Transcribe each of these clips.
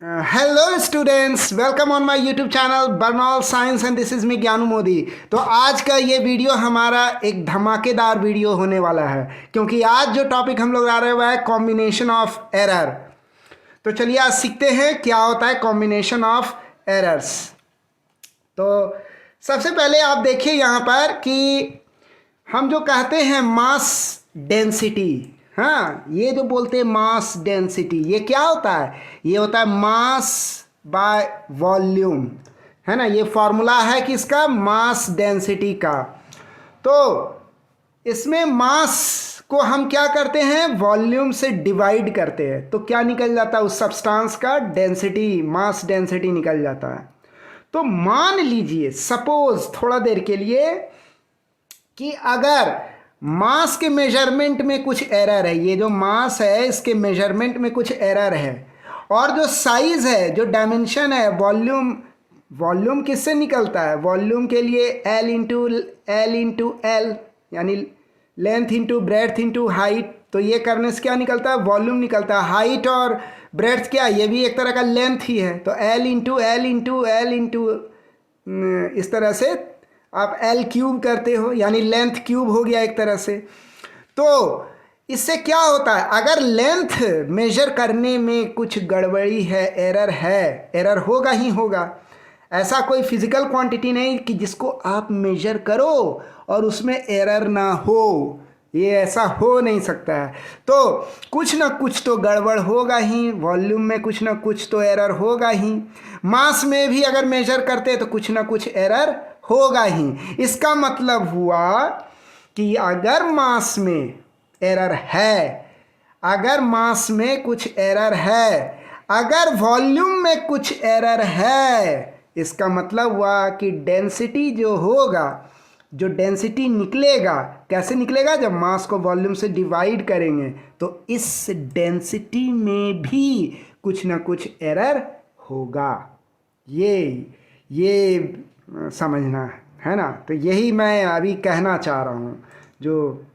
Hello students, welcome on my YouTube channel Burnol science and this is me Gyanu Modi. तो आज का ये video हमारा एक धमाकेदार वीडियो होने वाला है, क्योंकि आज जो टॉपिक हम लोग आ रहे हुआ है कॉम्बिनेशन ऑफ एरर। तो चलिए आज सीखते हैं क्या होता है कॉम्बिनेशन ऑफ एरर्स। तो सबसे पहले आप देखिए यहाँ पर कि हम जो कहते हैं मास डेंसिटी, हाँ, ये जो बोलते हैं मास डेंसिटी, ये क्या होता है? ये होता है मास बाय वॉल्यूम, है ना। ये फॉर्मूला है किसका? मास डेंसिटी का। तो इसमें मास को हम क्या करते हैं? वॉल्यूम से डिवाइड करते हैं, तो क्या निकल जाता है? उस सब्सटेंस का डेंसिटी, मास डेंसिटी निकल जाता है। तो मान लीजिए सपोज थोड़ा देर के लिए कि अगर मास के मेजरमेंट में कुछ एरर है, ये जो मास है इसके मेजरमेंट में कुछ एरर है, और जो साइज है, जो डायमेंशन है, वॉल्यूम किससे निकलता है? वॉल्यूम के लिए एल इंटू एल, यानी length into breadth into height. तो ये करने से क्या निकलता है? वॉल्यूम निकलता है। हाइट और ब्रेड्थ क्या? ये भी एक तरह का लेंथ ही है। तो एल इंटू इस तरह से आप एल क्यूब करते हो, यानी लेंथ क्यूब हो गया एक तरह से। तो इससे क्या होता है? अगर लेंथ मेजर करने में कुछ गड़बड़ी है, एरर होगा ही होगा। ऐसा कोई फिजिकल क्वांटिटी नहीं कि जिसको आप मेजर करो और उसमें एरर ना हो, ये ऐसा हो नहीं सकता है। तो कुछ ना कुछ तो गड़बड़ होगा ही, वॉल्यूम में कुछ ना कुछ तो एरर होगा ही, मास में भी अगर मेजर करते तो कुछ ना कुछ एरर होगा ही। इसका मतलब हुआ कि अगर मास में एरर है, अगर मास में कुछ एरर है, अगर वॉल्यूम में कुछ एरर है, इसका मतलब हुआ कि डेंसिटी जो होगा, जो डेंसिटी निकलेगा, कैसे निकलेगा? जब मास को वॉल्यूम से डिवाइड करेंगे, तो इस डेंसिटी में भी कुछ ना कुछ एरर होगा। ये समझना है ना। तो यही मैं अभी कहना चाह रहा हूँ जो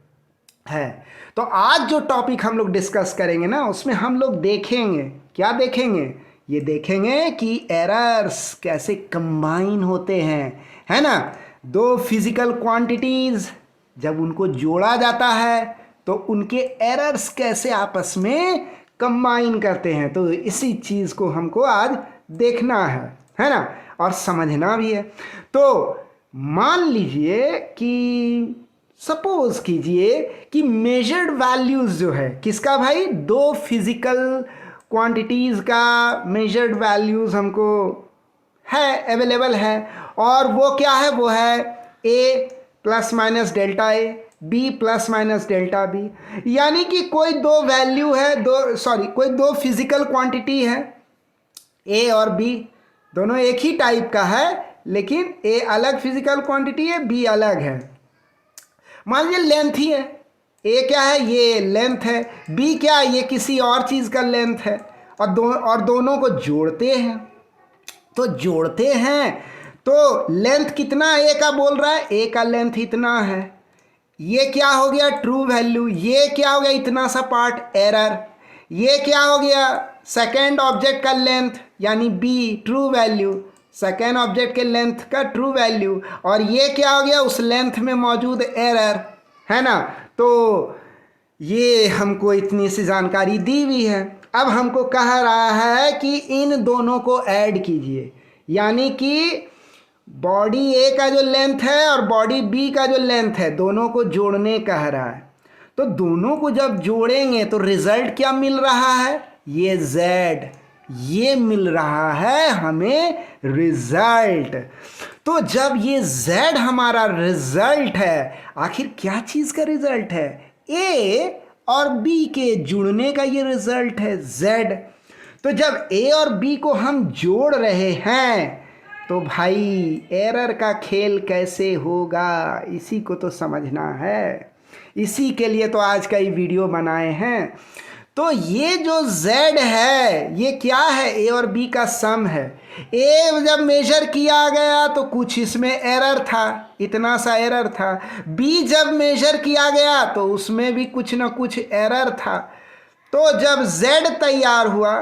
है। तो आज जो टॉपिक हम लोग डिस्कस करेंगे ना, उसमें हम लोग देखेंगे, क्या देखेंगे? ये देखेंगे कि एरर्स कैसे कंबाइन होते हैं, है ना। दो फिजिकल क्वांटिटीज जब उनको जोड़ा जाता है तो उनके एरर्स कैसे आपस में कंबाइन करते हैं। तो इसी चीज़ को हमको आज देखना है ना, और समझना भी है। तो मान लीजिए कि सपोज कीजिए कि मेजर्ड वैल्यूज़ जो है किसका भाई? दो फिजिकल क्वांटिटीज़ का मेजर्ड वैल्यूज़ हमको है, अवेलेबल है, और वो क्या है? वो है a plus minus delta a, b plus minus delta b. यानी कि कोई दो वैल्यू है, कोई दो फिजिकल क्वांटिटी है, a और b दोनों एक ही टाइप का है, लेकिन a अलग फिजिकल क्वांटिटी है, b अलग है। मान लीजिए लेंथ ही है, a क्या है? ये लेंथ है, b क्या है? ये किसी और चीज़ का लेंथ है, और दोनों को जोड़ते हैं। तो जोड़ते हैं तो लेंथ कितना ए का बोल रहा है? ए का लेंथ इतना है। ये क्या हो गया? True value. ये क्या हो गया? इतना सा पार्ट एरर। ये क्या हो गया? सेकेंड ऑब्जेक्ट का लेंथ, यानी b, true value, second object के लेंथ का ट्रू वैल्यू। और ये क्या हो गया? उस लेंथ में मौजूद एरर, है ना। तो ये हमको इतनी सी जानकारी दी हुई है। अब हमको कह रहा है कि इन दोनों को ऐड कीजिए, यानी कि बॉडी ए का जो लेंथ है और बॉडी बी का जो लेंथ है, दोनों को जोड़ने कह रहा है। तो दोनों को जब जोड़ेंगे तो रिजल्ट क्या मिल रहा है? ये z, ये मिल रहा है हमें रिजल्ट। तो जब ये z हमारा रिजल्ट है, आखिर क्या चीज़ का रिजल्ट है? a और b के जुड़ने का ये रिजल्ट है z। तो जब a और b को हम जोड़ रहे हैं तो भाई एरर का खेल कैसे होगा, इसी को तो समझना है। इसी के लिए तो आज का ये वीडियो बनाए हैं। तो ये जो z है, ये क्या है? a और b का सम है। a जब मेजर किया गया तो कुछ इसमें एरर था, इतना सा एरर था। b जब मेजर किया गया तो उसमें भी कुछ ना कुछ एरर था। तो जब z तैयार हुआ,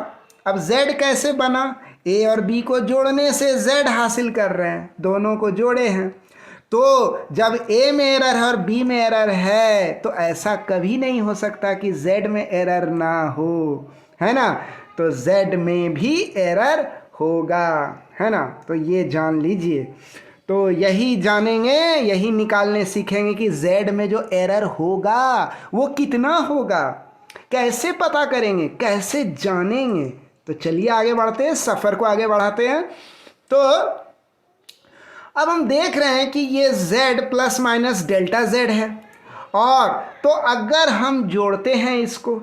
अब z कैसे बना, a और b को जोड़ने से z हासिल कर रहे हैं, दोनों को जोड़े हैं। तो जब a में एरर है और b में एरर है तो ऐसा कभी नहीं हो सकता कि z में एरर ना हो, है ना। तो z में भी एरर होगा, है ना। तो ये जान लीजिए। तो यही जानेंगे, यही निकालने सीखेंगे कि z में जो एरर होगा वो कितना होगा, कैसे पता करेंगे, कैसे जानेंगे। तो चलिए आगे बढ़ते हैं, सफ़र को आगे बढ़ाते हैं। तो अब हम देख रहे हैं कि ये z plus minus delta z है, और तो अगर हम जोड़ते हैं इसको,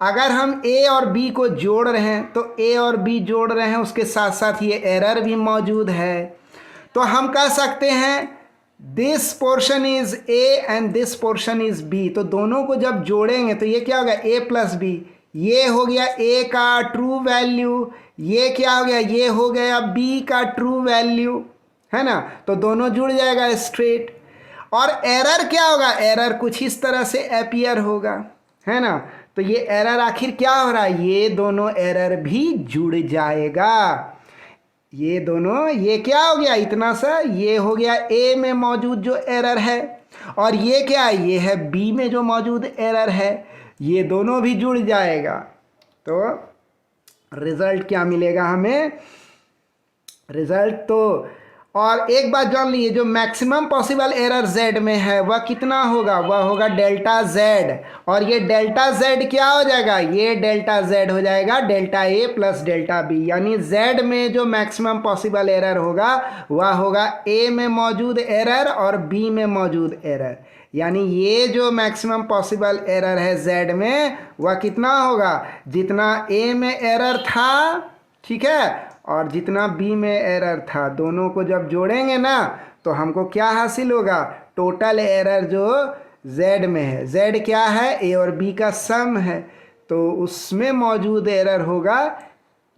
अगर हम a और b को जोड़ रहे हैं तो a और b जोड़ रहे हैं, उसके साथ साथ ये एरर भी मौजूद है। तो हम कह सकते हैं this portion is a and this portion is b। तो दोनों को जब जोड़ेंगे तो ये क्या होगा, a प्लस b। ये हो गया a का ट्रू वैल्यू, ये क्या हो गया, ये हो गया b का ट्रू वैल्यू, है ना। तो दोनों जुड़ जाएगा स्ट्रेट। और एरर क्या होगा, एरर कुछ इस तरह से अपीयर होगा, है ना। तो ये एरर आखिर क्या हो रहा है, ये दोनों एरर भी जुड़ जाएगा। ये दोनों, ये क्या हो गया इतना सा, ये हो गया a में मौजूद जो एरर है, और ये क्या है, ये है b में जो मौजूद एरर है, ये दोनों भी जुड़ जाएगा। तो रिजल्ट क्या मिलेगा हमें, रिजल्ट तो, और एक बात जान लीजिए, जो मैक्सिमम पॉसिबल एरर z में है वह कितना होगा, वह होगा डेल्टा z। और ये डेल्टा z क्या हो जाएगा, ये डेल्टा z हो जाएगा delta a plus delta b। यानी z में जो मैक्सिमम पॉसिबल एरर होगा वह होगा a में मौजूद एरर और b में मौजूद एरर। यानी ये जो मैक्सिमम पॉसिबल एरर है z में वह कितना होगा, जितना a में एरर था, ठीक है, और जितना b में एरर था, दोनों को जब जोड़ेंगे ना तो हमको क्या हासिल होगा, टोटल एरर जो z में है, z क्या है, a और b का सम है, तो उसमें मौजूद एरर होगा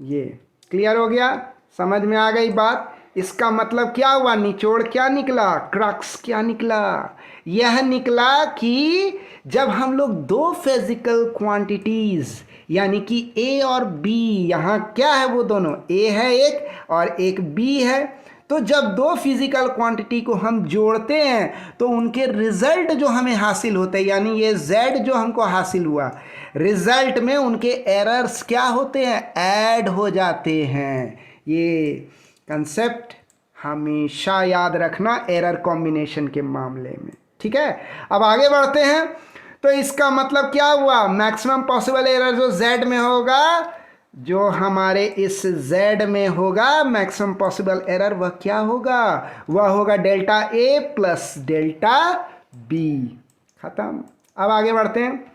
ये। क्लियर हो गया, समझ में आ गई बात। इसका मतलब क्या हुआ, निचोड़ क्या निकला, क्रक्स क्या निकला, यह निकला कि जब हम लोग दो फिजिकल क्वांटिटीज़ यानी कि a और b, यहाँ क्या है, वो दोनों a है एक और एक b है, तो जब दो फिजिकल क्वांटिटी को हम जोड़ते हैं तो उनके रिजल्ट जो हमें हासिल होते हैं, यानी ये z जो हमको हासिल हुआ, रिजल्ट में उनके एरर्स क्या होते हैं, ऐड हो जाते हैं। ये कंसेप्ट हमेशा याद रखना एरर कॉम्बिनेशन के मामले में, ठीक है। अब आगे बढ़ते हैं। तो इसका मतलब क्या हुआ, मैक्सिमम पॉसिबल एरर जो z में होगा, जो हमारे इस z में होगा मैक्सिमम पॉसिबल एरर, वह क्या होगा, वह होगा delta a plus delta b। खत्म। अब आगे बढ़ते हैं,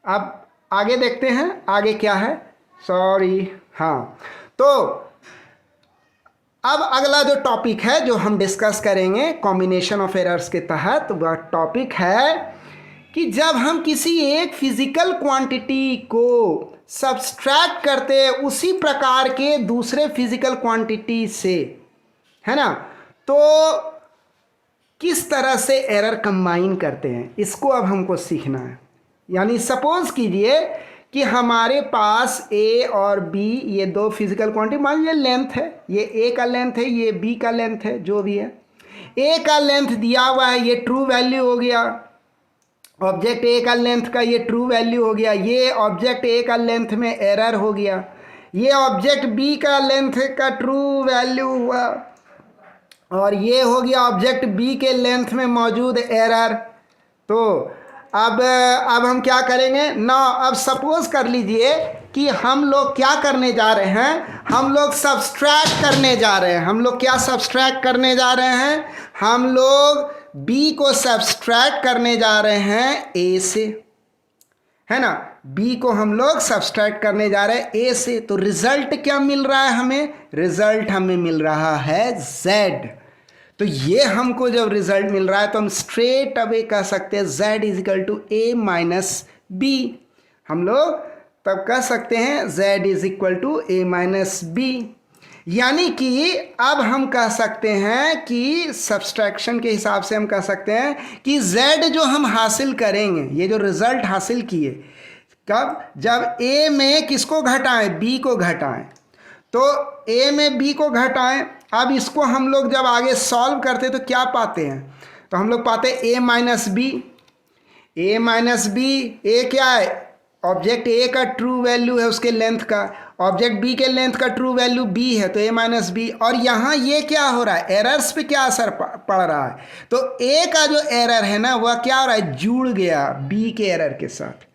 अब आगे देखते हैं आगे क्या है, सॉरी, हाँ। तो अब अगला जो टॉपिक है जो हम डिस्कस करेंगे कॉम्बिनेशन ऑफ एरर्स के तहत, वह टॉपिक है कि जब हम किसी एक फिजिकल क्वांटिटी को सब्सट्रैक्ट करते हैं उसी प्रकार के दूसरे फिजिकल क्वांटिटी से, है ना, तो किस तरह से एरर कंबाइन करते हैं, इसको अब हमको सीखना है। यानी सपोज कीजिए कि हमारे पास a और b ये दो फिजिकल क्वांटिटी, मान लीजिए लेंथ है, ये a का लेंथ है, ये b का लेंथ है, जो भी है, a का लेंथ दिया हुआ है, ये ट्रू वैल्यू हो गया, ऑब्जेक्ट a का लेंथ का ये ट्रू वैल्यू हो गया, ये ऑब्जेक्ट a का लेंथ में एरर हो गया, ये ऑब्जेक्ट b का लेंथ का ट्रू वैल्यू हुआ, और ये हो गया ऑब्जेक्ट b के लेंथ में मौजूद एरर। तो अब हम क्या करेंगे ना, अब सपोज कर लीजिए कि हम लोग क्या करने जा रहे हैं, हम लोग सब्सट्रैक्ट करने जा रहे हैं। हम लोग क्या सब्सट्रैक्ट करने जा रहे हैं, हम लोग b को सब्सट्रैक्ट करने जा रहे हैं a से, है ना, b को हम लोग सब्सट्रैक्ट करने जा रहे हैं a से। तो रिजल्ट क्या मिल रहा है हमें, रिजल्ट हमें मिल रहा है z। तो ये हमको जब रिजल्ट मिल रहा है तो हम स्ट्रेट अवे कह सकते हैं z is equal to a minus b। हम लोग तब कह सकते हैं z is equal to a minus b। यानी कि अब हम कह सकते हैं कि सब्सट्रैक्शन के हिसाब से हम कह सकते हैं कि z जो हम हासिल करेंगे, ये जो रिजल्ट हासिल किए, कब? जब ए में किसको घटाएं? बी को घटाएं। तो ए में बी को घटाएं। अब इसको हम लोग जब आगे सॉल्व करते तो क्या पाते हैं? तो हम लोग पाते हैं ए माइनस बी। ए माइनस बी, ए क्या है? ऑब्जेक्ट ए का ट्रू वैल्यू है उसके लेंथ का, ऑब्जेक्ट बी के लेंथ का ट्रू वैल्यू बी है, तो ए माइनस बी। और यहाँ ये क्या हो रहा है? एरर्स पे क्या असर पड़ रहा है? तो ए का जो एरर है ना वह क्या हो रहा है? जुड़ गया बी के एरर के साथ।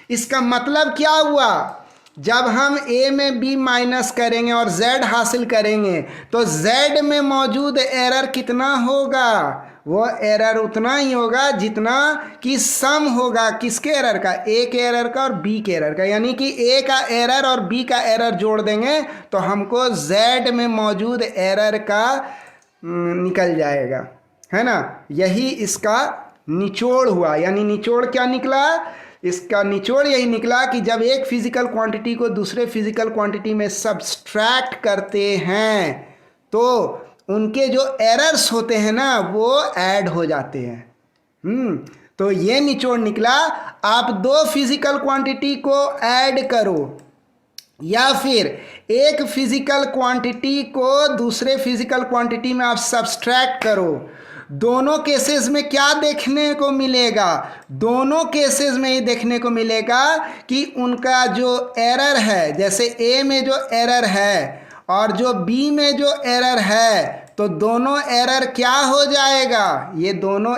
इसका मतलब क्या हुआ? जब हम a में b माइनस करेंगे और z हासिल करेंगे तो z में मौजूद एरर कितना होगा? वो एरर उतना ही होगा जितना कि सम होगा किसके एरर का? a के एरर का और b के एरर का। यानी कि a का एरर और b का एरर जोड़ देंगे तो हमको z में मौजूद एरर का निकल जाएगा, है ना। यही इसका निचोड़ हुआ। यानी निचोड़ क्या निकला? इसका निचोड़ यही निकला कि जब एक फिजिकल क्वांटिटी को दूसरे फिजिकल क्वांटिटी में सब्सट्रैक्ट करते हैं तो उनके जो एरर्स होते हैं ना वो ऐड हो जाते हैं। तो ये निचोड़ निकला। आप दो फिजिकल क्वांटिटी को ऐड करो या फिर एक फिजिकल क्वांटिटी को दूसरे फिजिकल क्वांटिटी में आप सब्सट्रैक्ट करो, दोनों केसेस में क्या देखने को मिलेगा? दोनों केसेस में ये देखने को मिलेगा कि उनका जो एरर है, जैसे ए में जो एरर है और जो बी में जो एरर है, तो दोनों एरर क्या हो जाएगा? ये दोनों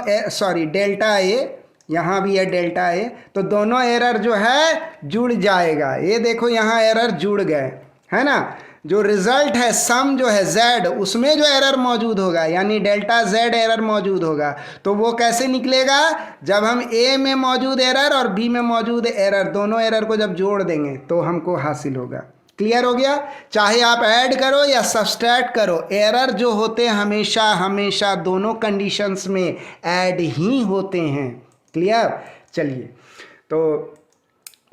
डेल्टा ए, यहाँ भी है डेल्टा ए, तो दोनों एरर जो है जुड़ जाएगा। ये देखो यहाँ एरर जुड़ गए, है ना। जो रिजल्ट है सम जो है z, उसमें जो एरर मौजूद होगा यानी डेल्टा z एरर मौजूद होगा, तो वो कैसे निकलेगा? जब हम a में मौजूद एरर और b में मौजूद एरर, दोनों एरर को जब जोड़ देंगे तो हमको हासिल होगा। क्लियर हो गया? चाहे आप ऐड करो या सब्सट्रैक्ट करो, एरर जो होते हैं हमेशा हमेशा दोनों कंडीशंस में ऐड ही होते हैं। क्लियर? चलिए, तो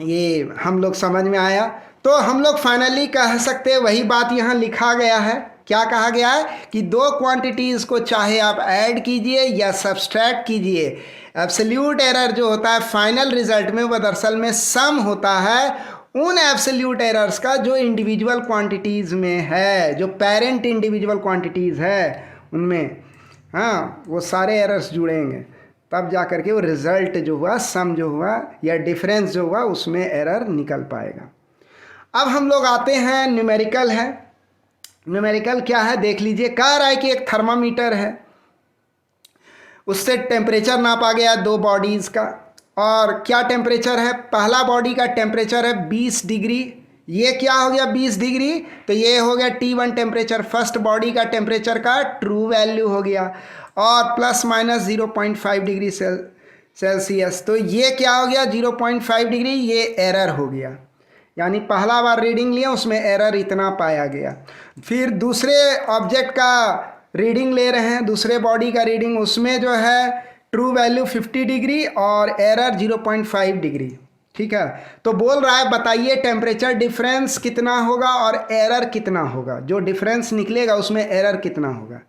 ये हम लोग समझ में आया। तो हम लोग फाइनली कह सकते हैं वही बात यहाँ लिखा गया है। क्या कहा गया है? कि दो क्वांटिटीज़ को चाहे आप ऐड कीजिए या सब्सट्रैक्ट कीजिए, एब्सोल्यूट एरर जो होता है फाइनल रिजल्ट में वह दरअसल में सम होता है उन एब्सोल्यूट एरर्स का जो इंडिविजुअल क्वांटिटीज़ में है, जो पेरेंट इंडिविजुअल क्वांटिटीज़ है उनमें, हाँ, वो सारे एरर्स जुड़ेंगे, तब जा कर के वो रिज़ल्ट जो हुआ, सम जो हुआ या डिफरेंस जो हुआ, उसमें एरर निकल पाएगा। अब हम लोग आते हैं न्यूमेरिकल है। न्यूमेरिकल क्या है देख लीजिए। कह रहा है कि एक थर्मामीटर है, उससे टेम्परेचर नापा गया दो बॉडीज़ का, और क्या टेम्परेचर है? पहला बॉडी का टेम्परेचर है 20 डिग्री। ये क्या हो गया 20 डिग्री? तो ये हो गया T1 टेम्परेचर, फर्स्ट बॉडी का टेम्परेचर का ट्रू वैल्यू हो गया, और प्लस माइनस 0.5 डिग्री सेल्सियस। तो ये क्या हो गया 0.5 डिग्री, ये एरर हो गया। यानी पहला बार रीडिंग लिया उसमें एरर इतना पाया गया। फिर दूसरे ऑब्जेक्ट का रीडिंग ले रहे हैं, दूसरे बॉडी का रीडिंग, उसमें जो है ट्रू वैल्यू 50 डिग्री और एरर 0.5 डिग्री। ठीक है, तो बोल रहा है बताइए टेम्परेचर डिफरेंस कितना होगा और एरर कितना होगा, जो डिफरेंस निकलेगा उसमें एरर कितना होगा।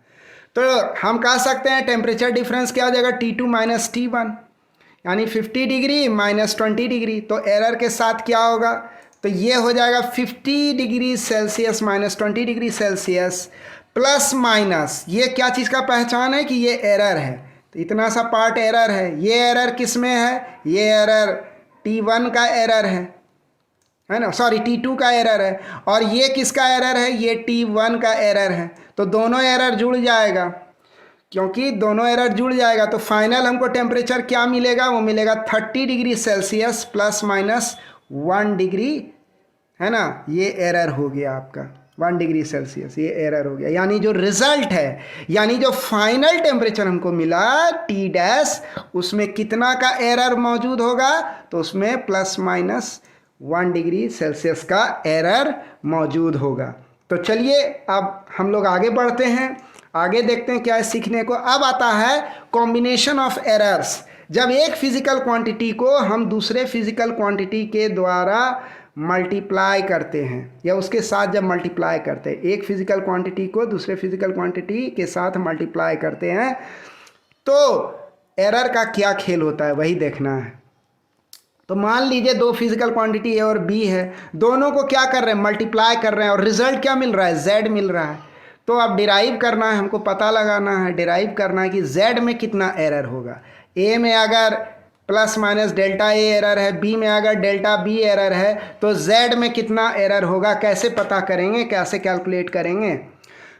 तो हम कह सकते हैं टेम्परेचर डिफरेंस क्या हो जाएगा? T2 माइनस T1, यानी 50 डिग्री माइनस 20 डिग्री। तो एरर के साथ क्या होगा? तो ये हो जाएगा 50 degree Celsius minus 20 degree Celsius plus minus, ये क्या चीज़ का पहचान है कि ये एरर है, तो इतना सा पार्ट एरर है। ये एरर किस में है? ये एरर T1 का एरर है ना, सॉरी T2 का एरर है, और ये किसका एरर है? ये T1 का एरर है। तो दोनों एरर जुड़ जाएगा, क्योंकि दोनों एरर जुड़ जाएगा तो फाइनल हमको टेम्परेचर क्या मिलेगा? वो मिलेगा 30 degree Celsius plus minus 1 degree, है ना। ये एरर हो गया आपका 1 डिग्री सेल्सियस, ये एरर हो गया। यानी जो रिजल्ट है, यानी जो फाइनल टेम्परेचर हमको मिला T डैश, उसमें कितना का एरर मौजूद होगा? तो उसमें प्लस माइनस 1 डिग्री सेल्सियस का एरर मौजूद होगा। तो चलिए अब हम लोग आगे बढ़ते हैं, आगे देखते हैं क्या है सीखने को। अब आता है कॉम्बिनेशन ऑफ एरर्स। जब एक फिजिकल क्वांटिटी को हम दूसरे फिजिकल क्वांटिटी के द्वारा मल्टीप्लाई करते हैं या उसके साथ जब मल्टीप्लाई करते हैं, एक फिजिकल क्वांटिटी को दूसरे फिजिकल क्वांटिटी के साथ मल्टीप्लाई करते हैं, तो एरर का क्या खेल होता है वही देखना है। तो मान लीजिए दो फिजिकल क्वांटिटी ए और बी है, दोनों को क्या कर रहे हैं, मल्टीप्लाई कर रहे हैं, और रिजल्ट क्या मिल रहा है, जेड मिल रहा है। तो अब डिराइव करना है, हमको पता लगाना है, डिराइव करना है कि जेड में कितना एरर होगा। ए में अगर प्लस माइनस डेल्टा ए एरर है, बी में अगर डेल्टा बी एरर है, तो जेड में कितना एरर होगा, कैसे पता करेंगे, कैसे कैलकुलेट करेंगे।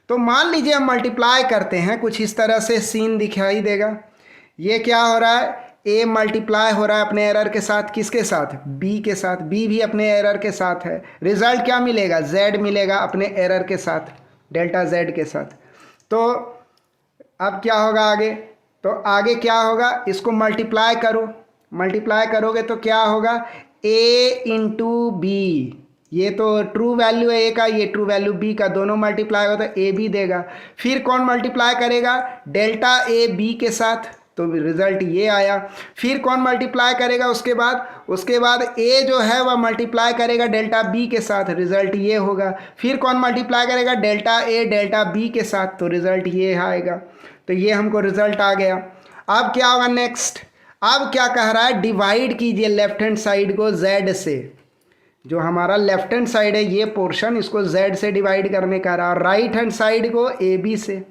तो मान लीजिए हम मल्टीप्लाई करते हैं, कुछ इस तरह से सीन दिखाई देगा। ये क्या हो रहा है, ए मल्टीप्लाई हो रहा है अपने एरर के साथ, किसके साथ, बी के साथ, बी भी अपने एरर के साथ है। रिजल्ट क्या मिलेगा, जेड मिलेगा अपने एरर के साथ, डेल्टा जेड के साथ। तो अब क्या होगा आगे, तो आगे क्या होगा, इसको मल्टीप्लाई करो, मल्टीप्लाई करोगे तो क्या होगा, ए इंटू बी, ये तो ट्रू वैल्यू है ए का, ये ट्रू वैल्यू बी का, दोनों मल्टीप्लाई हो तो ए बी देगा। फिर कौन मल्टीप्लाई करेगा, डेल्टा ए बी के साथ, तो रिजल्ट ये आया। फिर कौन मल्टीप्लाई करेगा उसके बाद ए जो है वह मल्टीप्लाई करेगा डेल्टा बी के साथ, रिजल्ट ये होगा। फिर कौन मल्टीप्लाई करेगा, डेल्टा ए डेल्टा बी के साथ, तो रिजल्ट ये आएगा। तो ये हमको रिजल्ट आ गया। अब क्या होगा नेक्स्ट, अब क्या कह रहा है, डिवाइड कीजिए लेफ्ट हैंड साइड को जेड से, जो हमारा लेफ्ट हैंड साइड है ये पोर्शन, इसको जेड से डिवाइड करने का रहा, और राइट हैंड साइड को ए बी से।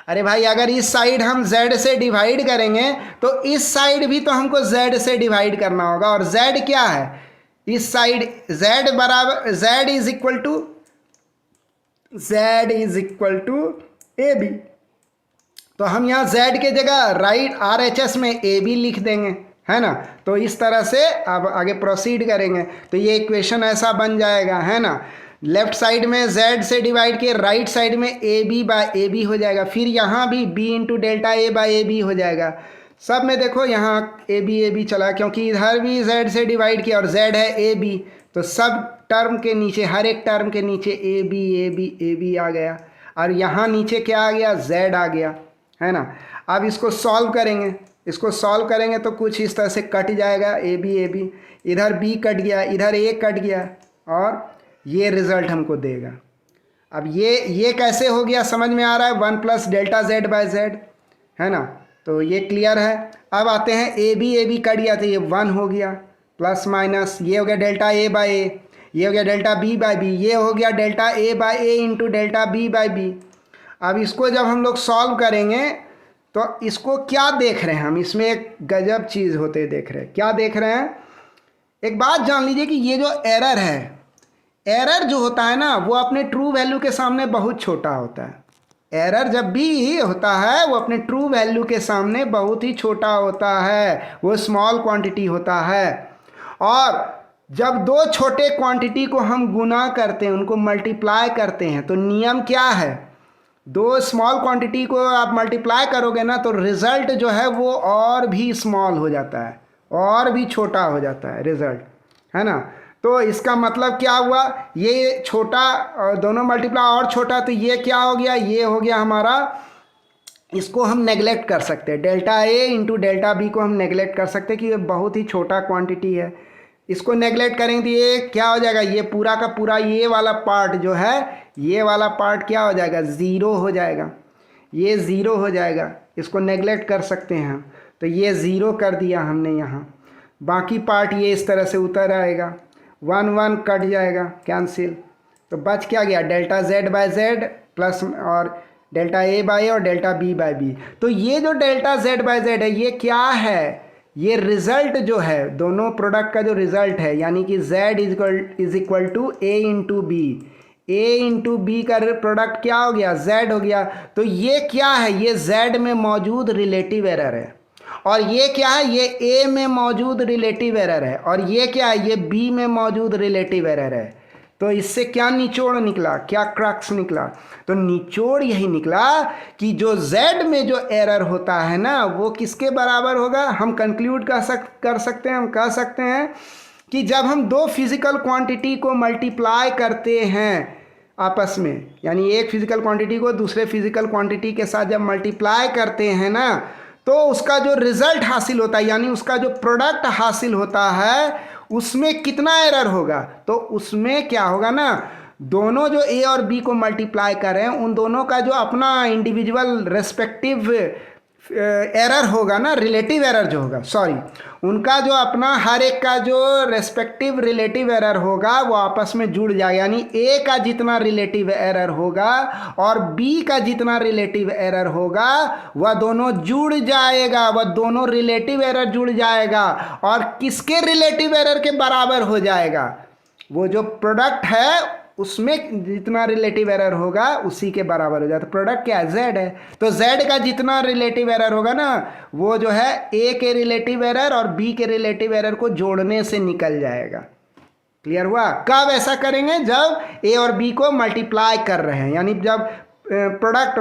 अरे भाई अगर इस साइड हम z से डिवाइड करेंगे तो इस साइड भी तो हमको z से डिवाइड करना होगा, और z क्या है, इस साइड z बराबर z is equal to a b. तो हम यहाँ z के जगह राइट RHS में ए बी लिख देंगे, है ना। तो इस तरह से अब आगे प्रोसीड करेंगे तो ये इक्वेशन ऐसा बन जाएगा, है ना। लेफ्ट साइड में z से डिवाइड किए, राइट साइड में a b by a b हो जाएगा। फिर यहाँ भी b into delta A by a b हो जाएगा। सब में देखो यहाँ ए बी चला, क्योंकि इधर भी z से डिवाइड किया और z है ए बी, तो सब टर्म के नीचे, हर एक टर्म के नीचे ए बी आ गया, और यहाँ नीचे क्या आ गया, z आ गया, है ना। अब इसको सॉल्व करेंगे, इसको सॉल्व करेंगे तो कुछ इस तरह से कट जाएगा, ए बी, इधर b कट गया, इधर a कट गया, और ये रिजल्ट हमको देगा। अब ये कैसे हो गया समझ में आ रहा है, 1 plus delta z by z, है ना। तो ये क्लियर है। अब आते हैं ए बी कट गया तो ये 1 हो गया, प्लस माइनस ये हो गया डेल्टा ए बाय ए, ये हो गया डेल्टा बी बाय बी, ये हो गया delta A by A into delta B by B. अब इसको जब हम लोग सॉल्व करेंगे तो इसको क्या देख रहे हैं हम, इसमें एक गजब चीज़ होते देख रहे हैं। क्या देख रहे हैं, एक बात जान लीजिए कि ये जो एरर है, एरर जो होता है ना वो अपने ट्रू वैल्यू के सामने बहुत छोटा होता है। एरर जब भी होता है वो अपने ट्रू वैल्यू के सामने बहुत ही छोटा होता है, वो स्मॉल क्वांटिटी होता है। और जब दो छोटे क्वांटिटी को हम गुना करते हैं, उनको मल्टीप्लाई करते हैं, तो नियम क्या है, दो स्मॉल क्वांटिटी को आप मल्टीप्लाई करोगे ना तो रिजल्ट जो है वो और भी स्मॉल हो जाता है, और भी छोटा हो जाता है रिजल्ट, है ना। तो इसका मतलब क्या हुआ, ये छोटा और दोनों मल्टीप्लाई और छोटा, तो ये क्या हो गया, ये हो गया हमारा, इसको हम नेगलेक्ट कर सकते हैं, delta A into delta B को हम नेगलेक्ट कर सकते हैं कि ये बहुत ही छोटा क्वांटिटी है। इसको नेगलेक्ट करेंगे तो ये क्या हो जाएगा, ये पूरा का पूरा ये वाला पार्ट जो है, ये वाला पार्ट क्या हो जाएगा, ज़ीरो हो जाएगा, ये ज़ीरो हो जाएगा। इसको नेगलेक्ट कर सकते हैं, तो ये ज़ीरो कर दिया हमने यहाँ। बाकी पार्ट ये इस तरह से उतर आएगा, 1 कट जाएगा, कैंसिल, तो बच क्या गया, delta z by z plus और डेल्टा ए बाय और डेल्टा बी बाय बी। तो ये जो डेल्टा जेड बाय जेड है ये क्या है, ये रिजल्ट जो है दोनों प्रोडक्ट का जो रिजल्ट है, यानी कि z is equal to a into b, a into b का प्रोडक्ट क्या हो गया, z हो गया। तो ये क्या है, ये z में मौजूद रिलेटिव एरर है, और ये क्या है, ये a में मौजूद रिलेटिव एरर है, और ये क्या है, ये b में मौजूद रिलेटिव एरर है। तो इससे क्या निचोड़ निकला, क्या क्रक्स निकला, तो निचोड़ यही निकला कि जो z में जो एरर होता है ना वो किसके बराबर होगा, हम कंक्लूड कर सकते हैं, हम कह सकते हैं कि जब हम दो फिजिकल क्वांटिटी को मल्टीप्लाई करते हैं आपस में, यानी एक फिजिकल क्वांटिटी को दूसरे फिजिकल क्वांटिटी के साथ जब मल्टीप्लाई करते हैं ना, तो उसका जो रिजल्ट हासिल होता है, यानी उसका जो प्रोडक्ट हासिल होता है उसमें कितना एरर होगा, तो उसमें क्या होगा ना, दोनों जो a और b को मल्टीप्लाई कर रहे हैं उन दोनों का जो अपना इंडिविजुअल रेस्पेक्टिव एरर होगा ना, रिलेटिव एरर जो होगा, सॉरी, उनका जो अपना हर एक का जो रेस्पेक्टिव रिलेटिव एरर होगा वो आपस में जुड़ जाएगा। यानी ए का जितना रिलेटिव एरर होगा और बी का जितना रिलेटिव एरर होगा वह दोनों जुड़ जाएगा, वह दोनों रिलेटिव एरर जुड़ जाएगा और किसके रिलेटिव एरर के बराबर हो जाएगा, वो जो प्रोडक्ट है उसमें जितना रिलेटिव एरर होगा उसी के बराबर हो जाता है। प्रोडक्ट क्या है, जेड है, तो जेड का जितना रिलेटिव एरर होगा ना वो जो है ए के रिलेटिव एरर और बी के रिलेटिव एरर को जोड़ने से निकल जाएगा। क्लियर हुआ? कब ऐसा करेंगे, जब ए और बी को मल्टीप्लाई कर रहे हैं, यानी जब प्रोडक्ट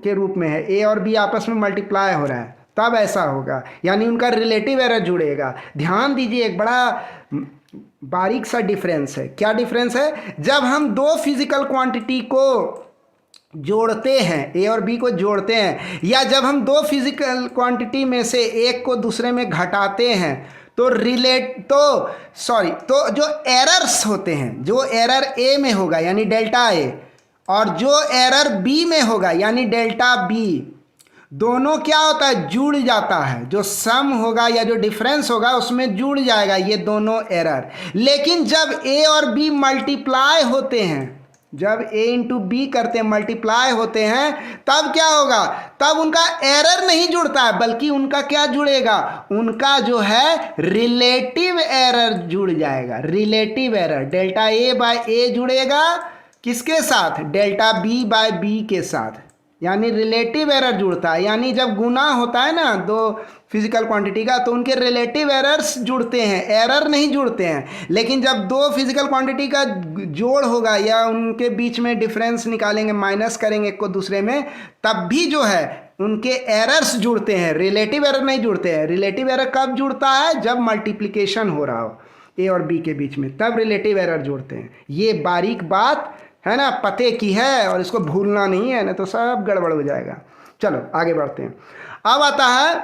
के रूप में है ए और बी आपस में मल्टीप्लाई हो रहा है तब ऐसा होगा, यानी उनका रिलेटिव एरर जुड़ेगा। ध्यान दीजिए, एक बड़ा बारीक सा डिफरेंस है। क्या डिफरेंस है? जब हम दो फिजिकल क्वांटिटी को जोड़ते हैं, ए और बी को जोड़ते हैं, या जब हम दो फिजिकल क्वांटिटी में से एक को दूसरे में घटाते हैं तो तो जो एरर्स होते हैं, जो एरर ए में होगा यानी डेल्टा ए और जो एरर बी में होगा यानी डेल्टा बी, दोनों क्या होता है, जुड़ जाता है। जो सम होगा या जो डिफरेंस होगा उसमें जुड़ जाएगा ये दोनों एरर। लेकिन जब ए और बी मल्टीप्लाई होते हैं, जब ए इंटू बी करते हैं, मल्टीप्लाई होते हैं, तब क्या होगा, तब उनका एरर नहीं जुड़ता है, बल्कि उनका क्या जुड़ेगा, उनका जो है रिलेटिव एरर जुड़ जाएगा। Relative error delta A by ए जुड़ेगा किसके साथ, डेल्टा बी बाय बी के साथ, यानी रिलेटिव एरर जुड़ता है। यानी जब गुना होता है ना दो फिजिकल क्वांटिटी का तो उनके रिलेटिव एरर्स जुड़ते हैं, एरर नहीं जुड़ते हैं। लेकिन जब दो फिजिकल क्वांटिटी का जोड़ होगा या उनके बीच में डिफरेंस निकालेंगे, माइनस करेंगे एक को दूसरे में, तब भी जो है उनके एरर्स जुड़ते हैं, रिलेटिव एरर नहीं जुड़ते हैं। रिलेटिव एरर कब जुड़ता है, जब मल्टीप्लिकेशन हो रहा हो ए और बी के बीच में, तब रिलेटिव एरर जुड़ते हैं। ये बारीक बात है ना, पते की है और इसको भूलना नहीं है, ना तो सब गड़बड़ हो जाएगा। चलो आगे बढ़ते हैं। अब आता है,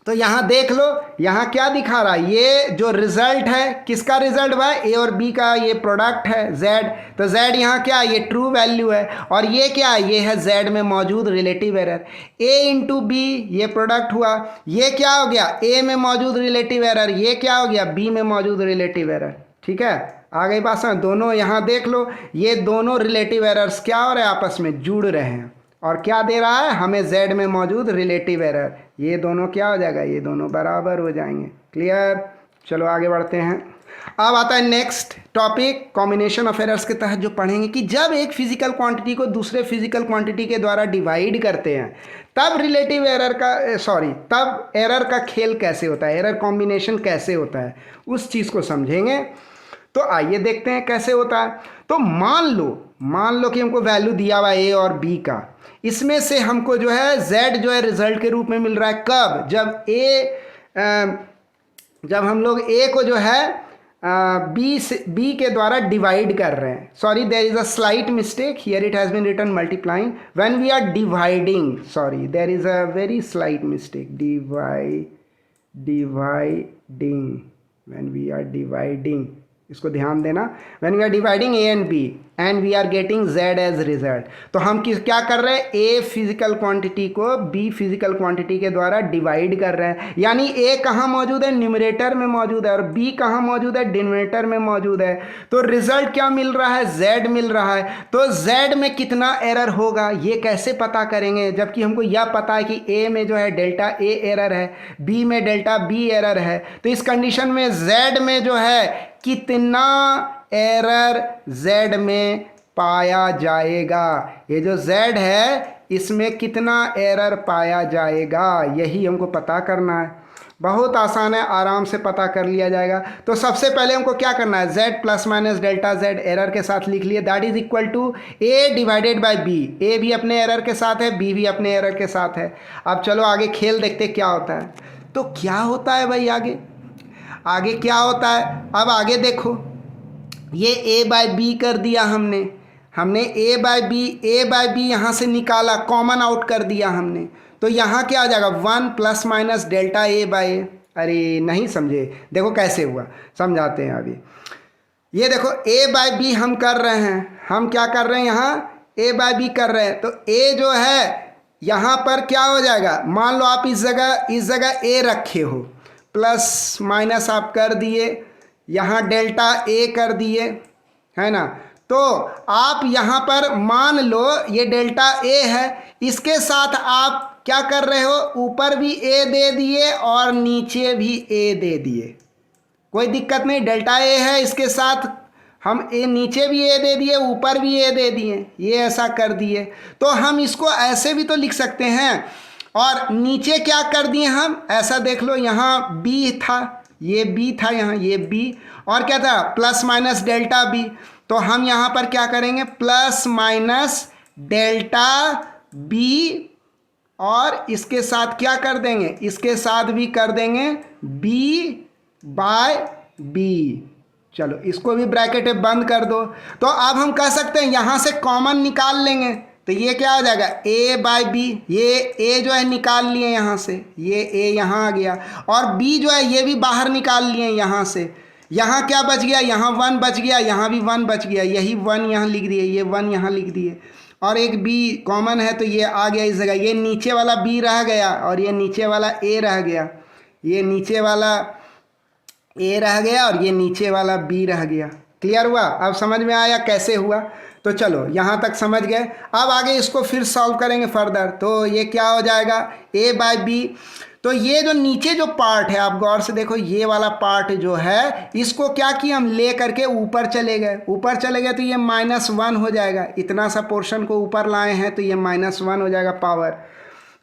तो यहाँ देख लो, यहाँ क्या दिखा रहा है, ये जो रिजल्ट है किसका रिजल्ट हुआ है, ए और बी का ये प्रोडक्ट है जेड। तो जेड यहाँ क्या है, ये ट्रू वैल्यू है, और ये क्या है, ये है जेड में मौजूद रिलेटिव एरर। ए इंटू बी ये प्रोडक्ट हुआ, ये क्या हो गया, ए में मौजूद रिलेटिव एरर, ये क्या हो गया, बी में मौजूद रिलेटिव एरर। ठीक है, आ गई बात समझ? दोनों यहाँ देख लो, ये दोनों रिलेटिव एरर्स क्या हो रहे हैं, आपस में जुड़ रहे हैं, और क्या दे रहा है हमें, जेड में मौजूद रिलेटिव एरर। ये दोनों क्या हो जाएगा, ये दोनों बराबर हो जाएंगे। क्लियर? चलो आगे बढ़ते हैं। अब आता है next topic, combination of errors के तहत जो पढ़ेंगे कि जब एक फिजिकल क्वांटिटी को दूसरे फिजिकल क्वांटिटी के द्वारा डिवाइड करते हैं तब रिलेटिव एरर का तब एरर का खेल कैसे होता है, एरर कॉम्बिनेशन कैसे होता है, उस चीज़ को समझेंगे। तो आइए देखते हैं कैसे होता है। तो मान लो कि हमको वैल्यू दिया हुआ ए और बी का, इसमें से हमको जो है z जो है रिजल्ट के रूप में मिल रहा है। कब? जब हम लोग a को जो है b के द्वारा डिवाइड कर रहे हैं। Sorry, there is a slight mistake here, it has been written multiplying when we are dividing. Sorry, there is a very slight mistake, dividing when we are dividing, इसको ध्यान देना। When we are dividing a and b and we are getting z as result, तो हम क्या कर रहे हैं, a physical quantity को बी फिजिकल क्वांटिटी के द्वारा डिवाइड कर रहे हैं। यानी ए कहाँ मौजूद है, न्यूमरेटर में मौजूद है, और बी कहाँ मौजूद है, डिनोमिनेटर में मौजूद है। तो रिजल्ट क्या मिल रहा है, जेड मिल रहा है। तो जेड में कितना एरर होगा ये कैसे पता करेंगे, जबकि हमको यह पता है कि ए में जो है डेल्टा ए एरर है, बी में डेल्टा बी एरर है। तो इस कंडीशन में जेड में जो है कितना एरर z में पाया जाएगा, ये जो z है इसमें कितना एरर पाया जाएगा, यही हमको पता करना है। बहुत आसान है, आराम से पता कर लिया जाएगा। तो सबसे पहले हमको क्या करना है, z plus minus delta z error के साथ लिख लिए, that is equal to a divided by b। a भी अपने एरर के साथ है, b भी अपने एरर के साथ है। अब चलो आगे खेल देखते क्या होता है। तो क्या होता है भाई, आगे क्या होता है। अब आगे देखो, ये a बाय बी कर दिया हमने a बाय बी यहाँ से निकाला, कॉमन आउट कर दिया हमने। तो यहाँ क्या आ जाएगा, 1 plus minus delta A by ए। अरे नहीं समझे, देखो कैसे हुआ, समझाते हैं अभी। ये देखो a बाय बी हम कर रहे हैं, हम क्या कर रहे हैं यहाँ, a बाय बी कर रहे हैं। तो a जो है यहाँ पर क्या हो जाएगा, मान लो आप इस जगह ए रखे हो, प्लस माइनस आप कर दिए, यहाँ डेल्टा ए कर दिए, है ना। तो आप यहाँ पर मान लो ये डेल्टा ए है, इसके साथ आप क्या कर रहे हो, ऊपर भी ए दे दिए और नीचे भी ए दे दिए, कोई दिक्कत नहीं। डेल्टा ए है, इसके साथ हम ए नीचे भी ए दे दिए, ऊपर भी ए दे दिए, ये ऐसा कर दिए। तो हम इसको ऐसे भी तो लिख सकते हैं, और नीचे क्या कर दिए हम, ऐसा देख लो, यहाँ बी था, ये बी था, यहाँ ये बी, और क्या था, प्लस माइनस डेल्टा बी। तो हम यहाँ पर क्या करेंगे, प्लस माइनस डेल्टा बी, और इसके साथ क्या कर देंगे, इसके साथ भी कर देंगे बी बाय बी। चलो इसको भी ब्रैकेट में बंद कर दो। तो अब हम कह सकते हैं यहाँ से कॉमन निकाल लेंगे, तो ये क्या हो जाएगा, ए बाय बी, ये ए जो है निकाल लिए यहाँ से, ये ए यहाँ आ गया, और बी जो है ये भी बाहर निकाल लिए यहाँ से। यहाँ क्या बच गया, यहाँ 1 बच गया, यहाँ भी 1 बच गया, यही 1 यहाँ लिख दिए, ये 1 यहाँ लिख दिए, और एक बी कॉमन है तो ये आ गया इस जगह। ये नीचे वाला बी रह गया और ये नीचे वाला ए रह गया, ये नीचे वाला ए रह गया और ये नीचे वाला बी रह गया। क्लियर हुआ, अब समझ में आया कैसे हुआ। तो चलो यहाँ तक समझ गए, अब आगे इसको फिर सॉल्व करेंगे फर्दर। तो ये क्या हो जाएगा, ए बाय बी। तो ये जो नीचे जो पार्ट है, आप गौर से देखो, ये वाला पार्ट जो है, इसको क्या किया, हम ले करके ऊपर चले गए, ऊपर चले गए तो ये -1 हो जाएगा। इतना सा पोर्शन को ऊपर लाए हैं तो ये -1 हो जाएगा पावर।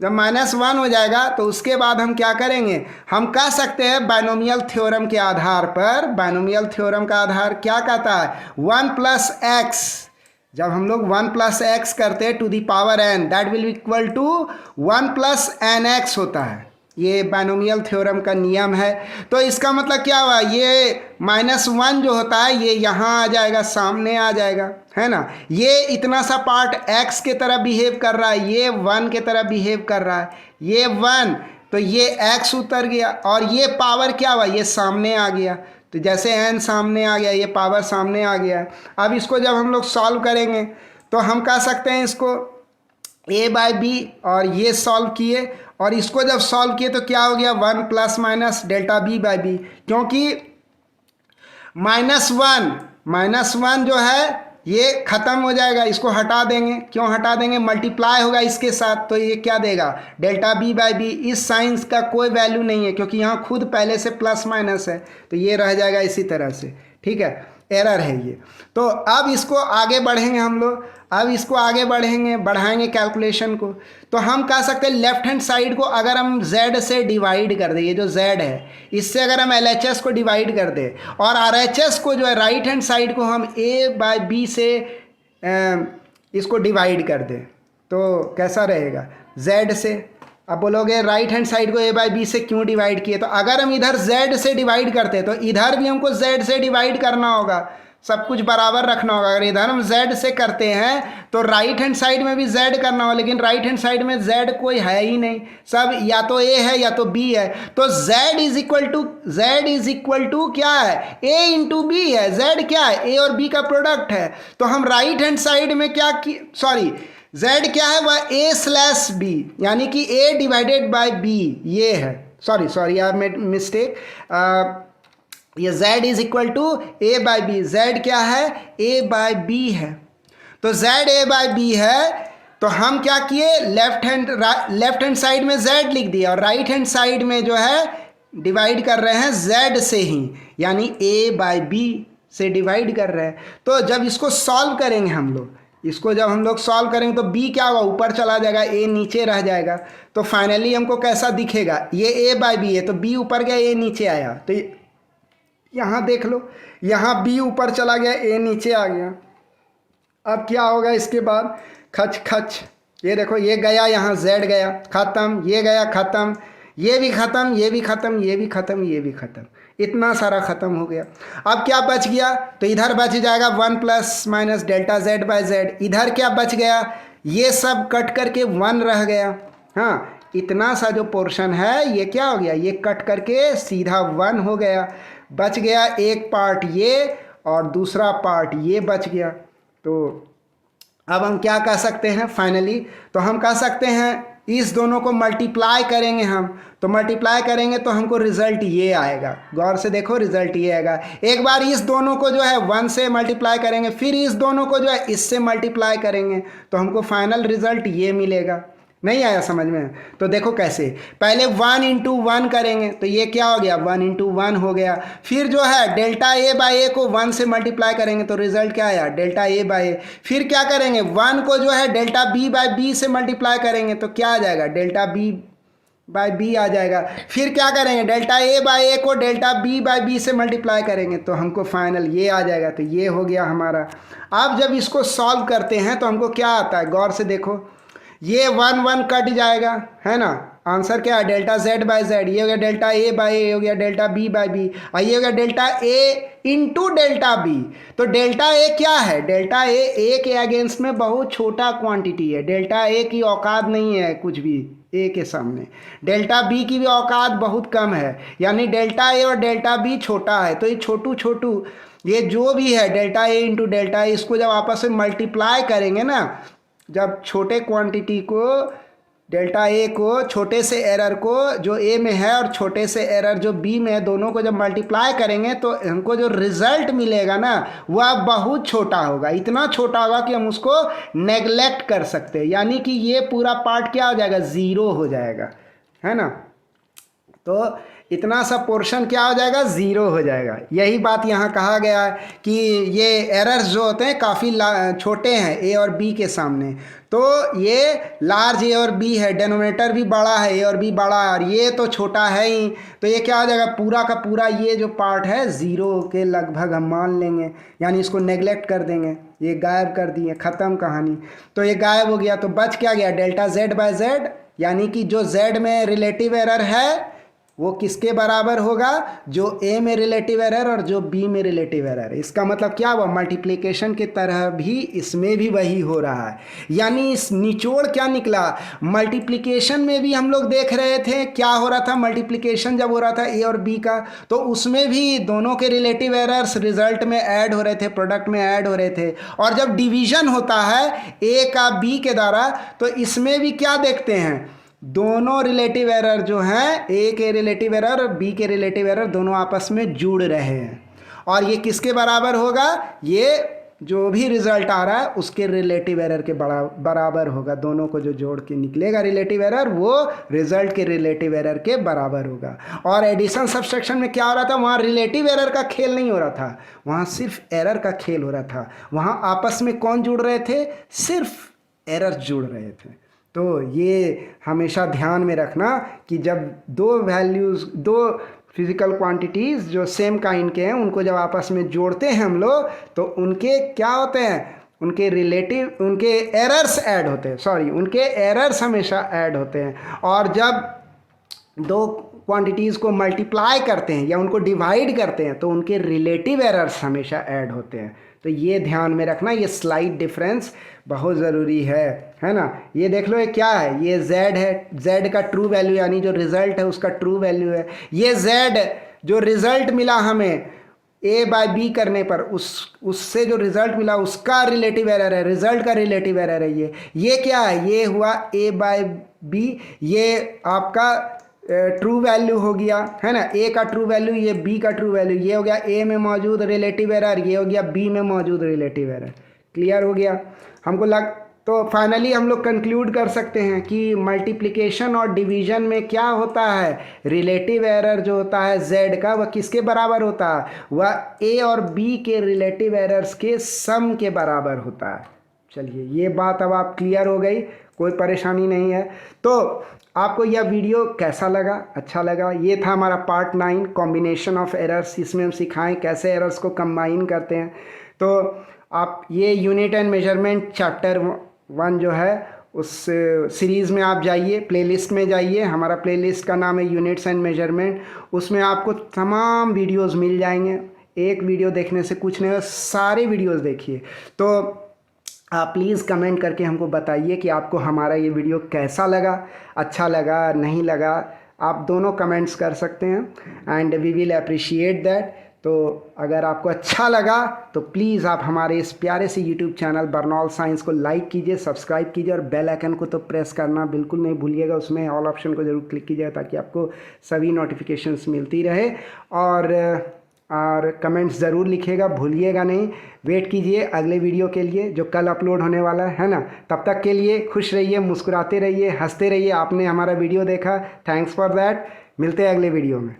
जब -1 हो जाएगा तो उसके बाद हम क्या करेंगे, हम कह सकते हैं बाइनोमियल थ्योरम के आधार पर, बाइनोमियल थ्योरम का आधार क्या कहता है, 1 + x। जब हम लोग 1 + x करते हैं to the power n, that will equal to 1 + nx होता है। ये बाइनोमियल थ्योरम का नियम है। तो इसका मतलब क्या हुआ, ये -1 जो होता है ये यहाँ आ जाएगा, सामने आ जाएगा, है ना। ये इतना सा पार्ट x के तरह बिहेव कर रहा है, ये 1 के तरह बिहेव कर रहा है, ये 1, तो ये x उतर गया, और ये पावर क्या हुआ, ये सामने आ गया। तो जैसे n सामने आ गया, ये पावर सामने आ गया। अब इसको जब हम लोग सॉल्व करेंगे तो हम कह सकते हैं इसको a बाय बी, और ये सॉल्व किए, और इसको जब सॉल्व किए तो क्या हो गया, 1 + डेल्टा बी बाय बी, क्योंकि -1 जो है ये ख़त्म हो जाएगा, इसको हटा देंगे। क्यों हटा देंगे, मल्टीप्लाई होगा इसके साथ, तो ये क्या देगा, डेल्टा बी बाय बी। इस साइंस का कोई वैल्यू नहीं है क्योंकि यहाँ खुद पहले से प्लस माइनस है, तो ये रह जाएगा इसी तरह से, ठीक है, एरर है ये। तो अब इसको आगे बढ़ेंगे हम लोग, अब इसको आगे बढ़ाएंगे कैलकुलेशन को। तो हम कह सकते हैं लेफ्ट हैंड साइड को अगर हम z से डिवाइड कर दें, ये जो z है इससे अगर हम LHS को डिवाइड कर दें, और RHS को जो है राइट हैंड साइड को हम a बाय b से इसको डिवाइड कर दें, तो कैसा रहेगा, z से। अब बोलोगे राइट हैंड साइड को a बाय b से क्यों डिवाइड किए, तो अगर हम इधर z से डिवाइड करते हैं तो इधर भी हमको z से डिवाइड करना होगा, सब कुछ बराबर रखना होगा। अगर इधर हम z से करते हैं तो राइट हैंड साइड में भी z करना होगा, लेकिन राइट हैंड साइड में z कोई है ही नहीं, सब या तो a है या तो b है। तो z इज इक्वल टू क्या है, a × b है। z क्या है, a और b का प्रोडक्ट है। तो हम राइट हैंड साइड में क्या z क्या है, वह a/b, यानी कि a डिवाइडेड बाय b, ये है। सॉरी आई मेड मिस्टेक, ये z is equal to a by b. z क्या है, a बाय बी है। तो z a बाय बी है, तो हम क्या किए, लेफ्ट हैंड साइड में z लिख दिया, और राइट हैंड साइड में जो है डिवाइड कर रहे हैं z से ही, यानी a बाय बी से डिवाइड कर रहे हैं। तो जब इसको सॉल्व करेंगे हम लोग, इसको जब हम लोग सॉल्व करेंगे तो b क्या होगा, ऊपर चला जाएगा, a नीचे रह जाएगा। तो फाइनली हमको कैसा दिखेगा, ये a बाय बी है, तो b ऊपर गया, a नीचे आया। तो यहाँ देख लो, यहाँ b ऊपर चला गया, a नीचे आ गया। अब क्या होगा इसके बाद, खच, ये देखो, ये गया, यहाँ z गया, ख़त्म, ये गया, ख़त्म, ये भी ख़त्म, ये भी ख़त्म, ये भी ख़त्म, ये भी ख़त्म, इतना सारा ख़त्म हो गया। अब क्या बच गया, तो इधर बच जाएगा 1 ± डेल्टा z बाय z। इधर क्या बच गया, ये सब कट करके 1 रह गया। हाँ, इतना सा जो पोर्शन है ये क्या हो गया, ये कट करके सीधा 1 हो गया। बच गया एक पार्ट ये और दूसरा पार्ट ये बच गया। तो अब हम क्या कह सकते हैं फाइनली, तो हम कह सकते हैं इस दोनों को मल्टीप्लाई करेंगे हम, तो मल्टीप्लाई करेंगे तो हमको रिजल्ट ये आएगा। गौर से देखो, रिजल्ट ये आएगा। एक बार इस दोनों को जो है 1 से मल्टीप्लाई करेंगे, फिर इस दोनों को जो है इससे मल्टीप्लाई करेंगे, तो हमको फाइनल रिजल्ट ये मिलेगा। नहीं आया समझ में? तो देखो कैसे, पहले 1 इंटू 1 करेंगे तो ये क्या हो गया, 1 इंटू 1 हो गया। फिर जो है डेल्टा ए बाई ए को 1 से मल्टीप्लाई करेंगे तो रिजल्ट क्या आया, डेल्टा ए बाई ए। फिर क्या करेंगे, 1 को जो है डेल्टा बी बाई बी से मल्टीप्लाई करेंगे तो क्या आ जाएगा, डेल्टा बी बाई बी आ जाएगा। फिर क्या करेंगे, डेल्टा ए बाई ए को डेल्टा बी बाई बी से मल्टीप्लाई करेंगे तो हमको फाइनल ये आ जाएगा। तो ये हो गया हमारा। अब जब इसको सॉल्व करते हैं तो हमको क्या आता है, गौर से देखो, ये 1 1 कट जाएगा, है ना। आंसर क्या है, डेल्टा जेड बाई जेड, ये हो गया डेल्टा ए बाई ए, हो गया डेल्टा बी बाई बी, और ये हो गया डेल्टा ए इंटू डेल्टा बी। तो डेल्टा ए क्या है, डेल्टा ए के अगेंस्ट में बहुत छोटा क्वांटिटी है। डेल्टा ए की औकात नहीं है कुछ भी ए के सामने। डेल्टा बी की भी औकात बहुत कम है, यानी डेल्टा ए और डेल्टा बी छोटा है। तो ये छोटू छोटू ये जो भी है डेल्टा ए इंटू डेल्टा ए, इसको जब आपस में मल्टीप्लाई करेंगे ना, जब छोटे क्वांटिटी को डेल्टा ए को छोटे से एरर को जो ए में है और छोटे से एरर जो बी में है, दोनों को जब मल्टीप्लाई करेंगे तो हमको जो रिजल्ट मिलेगा ना वह बहुत छोटा होगा। इतना छोटा होगा कि हम उसको नेग्लेक्ट कर सकते हैं, यानी कि ये पूरा पार्ट क्या हो जाएगा, ज़ीरो हो जाएगा, है ना। तो इतना सा पोर्शन क्या हो जाएगा, ज़ीरो हो जाएगा। यही बात यहाँ कहा गया है कि ये एरर्स जो होते हैं काफ़ी छोटे हैं ए और बी के सामने। तो ये लार्ज ए और बी है, डेनोमिनेटर भी बड़ा है, ए और बी बड़ा है, और ये तो छोटा है ही। तो ये क्या हो जाएगा, पूरा का पूरा ये जो पार्ट है ज़ीरो के लगभग हम मान लेंगे, यानी इसको नेग्लेक्ट कर देंगे, ये गायब कर दिए, ख़त्म कहानी। तो ये गायब हो गया, तो बच क्या गया, डेल्टा जेड बाई जेड, यानी कि जो जेड में रिलेटिव एरर है वो किसके बराबर होगा, जो ए में रिलेटिव एरर और जो बी में रिलेटिव एरर है। इसका मतलब क्या हुआ, मल्टीप्लिकेशन की तरह भी इसमें भी वही हो रहा है। यानी इस निचोड़ क्या निकला, मल्टीप्लिकेशन में भी हम लोग देख रहे थे क्या हो रहा था, मल्टीप्लिकेशन जब हो रहा था ए और बी का, तो उसमें भी दोनों के रिलेटिव एरर्स रिजल्ट में ऐड हो रहे थे, प्रोडक्ट में ऐड हो रहे थे। और जब डिवीजन होता है ए का बी के द्वारा, तो इसमें भी क्या देखते हैं, दोनों रिलेटिव एरर जो हैं, ए के रिलेटिव एरर और बी के रिलेटिव एरर दोनों आपस में जुड़ रहे हैं। और ये किसके बराबर होगा, ये जो भी रिजल्ट आ रहा है उसके रिलेटिव एरर के बराबर होगा। दोनों को जो जोड़ के निकलेगा रिलेटिव एरर, वो रिजल्ट के रिलेटिव एरर के बराबर होगा। और एडिशन सब्सट्रैक्शन में क्या हो रहा था, वहाँ रिलेटिव एरर का खेल नहीं हो रहा था, वहाँ सिर्फ एरर का खेल हो रहा था। वहाँ आपस में कौन जुड़ रहे थे, सिर्फ एरर जुड़ रहे थे। तो ये हमेशा ध्यान में रखना कि जब दो वैल्यूज़, दो फिज़िकल क्वांटिटीज़ जो सेम काइंड के हैं, उनको जब आपस में जोड़ते हैं हम लोग, तो उनके क्या होते हैं, उनके रिलेटिव, उनके एरर्स ऐड होते हैं, सॉरी, उनके एरर्स हमेशा ऐड होते हैं। और जब दो क्वांटिटीज़ को मल्टीप्लाई करते हैं या उनको डिवाइड करते हैं तो उनके रिलेटिव एरर्स हमेशा ऐड होते हैं। तो ये ध्यान में रखना, ये स्लाइड डिफरेंस बहुत ज़रूरी है ना। ये देख लो, ये क्या है, ये z है, z का ट्रू वैल्यू यानी जो रिज़ल्ट है उसका ट्रू वैल्यू है। ये z जो रिज़ल्ट मिला हमें a बाई बी करने पर, उससे जो रिज़ल्ट मिला उसका रिलेटिव एरर है, रिज़ल्ट का रिलेटिव एरर है। ये क्या है, ये हुआ a बाई बी, ये आपका ट्रू वैल्यू हो गया, है ना, ए का ट्रू वैल्यू, ये बी का ट्रू वैल्यू, ये हो गया ए में मौजूद रिलेटिव एरर, ये हो गया बी में मौजूद रिलेटिव एरर। क्लियर हो गया हमको तो फाइनली हम लोग कंक्लूड कर सकते हैं कि मल्टीप्लिकेशन और डिवीजन में क्या होता है, रिलेटिव एरर जो होता है z का, वह किसके बराबर होता है, वह a और b के रिलेटिव एरर्स के सम के बराबर होता है। चलिए, ये बात अब आप क्लियर हो गई, कोई परेशानी नहीं है। तो आपको यह वीडियो कैसा लगा, अच्छा लगा? ये था हमारा पार्ट 9 कॉम्बिनेशन ऑफ एरर्स। इसमें हम सिखाएं कैसे एरर्स को कंबाइन करते हैं। तो आप ये यूनिट एंड मेजरमेंट चैप्टर 1 जो है उस सीरीज़ में आप जाइए, प्लेलिस्ट में जाइए, हमारा प्लेलिस्ट का नाम है यूनिट्स एंड मेजरमेंट। उसमें आपको तमाम वीडियोस मिल जाएंगे, एक वीडियो देखने से कुछ नहीं होगा, सारे वीडियोस देखिए। तो आप प्लीज़ कमेंट करके हमको बताइए कि आपको हमारा ये वीडियो कैसा लगा, अच्छा लगा, नहीं लगा। आप दोनों कमेंट्स कर सकते हैं and we will appreciate that. तो अगर आपको अच्छा लगा तो प्लीज़ आप हमारे इस प्यारे से यूट्यूब चैनल बर्नौल साइंस को लाइक कीजिए, सब्सक्राइब कीजिए और बेल आइकन को तो प्रेस करना बिल्कुल नहीं भूलिएगा। उसमें ऑल ऑप्शन को ज़रूर क्लिक कीजिएगा ताकि आपको सभी नोटिफिकेशंस मिलती रहे। और कमेंट्स ज़रूर लिखिएगा, भूलिएगा नहीं। वेट कीजिए अगले वीडियो के लिए जो कल अपलोड होने वाला है ना। तब तक के लिए खुश रहिए, मुस्कुराते रहिए, हंसते रहिए। आपने हमारा वीडियो देखा, थैंक्स फॉर दैट। मिलते हैं अगले वीडियो में।